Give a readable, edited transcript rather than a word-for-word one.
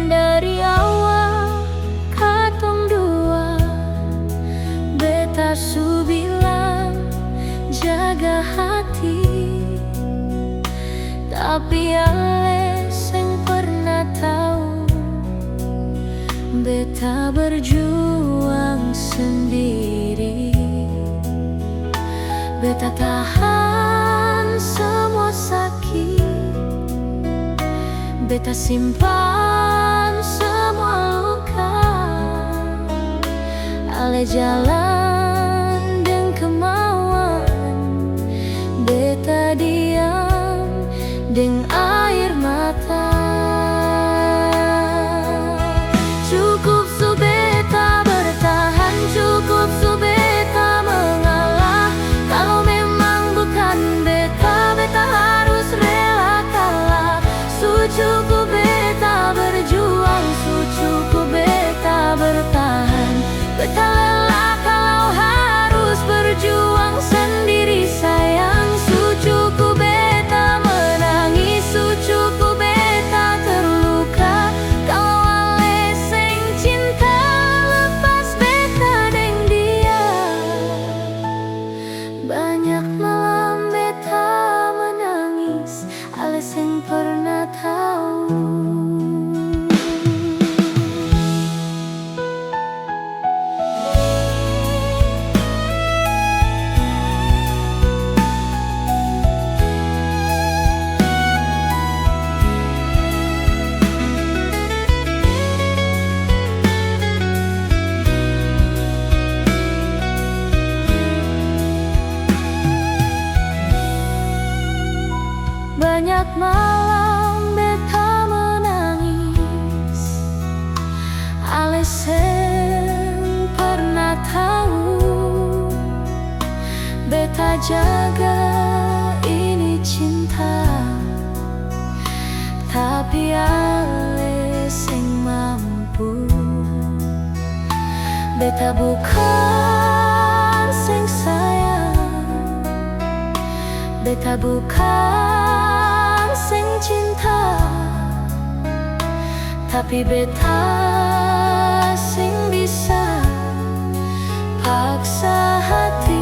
Dari awal katong dua, beta su bilang jaga hati, tapi ale seng pernah tahu beta berjuang sendiri. Beta tahan semua sakit, beta simpan semua luka. Ale jalan dengan kemauan, beta diam dengan air mata. Cukup su beta bertahan, cukup su beta mengalah. Kalau memang bukan beta, beta harus rela kalah. Su cukup beta berjuang, su cukup beta bertahan. Beta rela kalau harus berjuang sendiri sayang. Su cukup beta menangis, su cukup beta terluka. Kalau ale seng cinta lepas beta deng dia. Banyak malam beta menangis, ale seng pernah tahu. Banyak malam beta menangis, ale seng pernah tahu beta jaga ini cinta, tapi ale seng mampu. Beta bukan seng sayang, beta bukan seng cinta, tapi beta seng bisa paksa hati.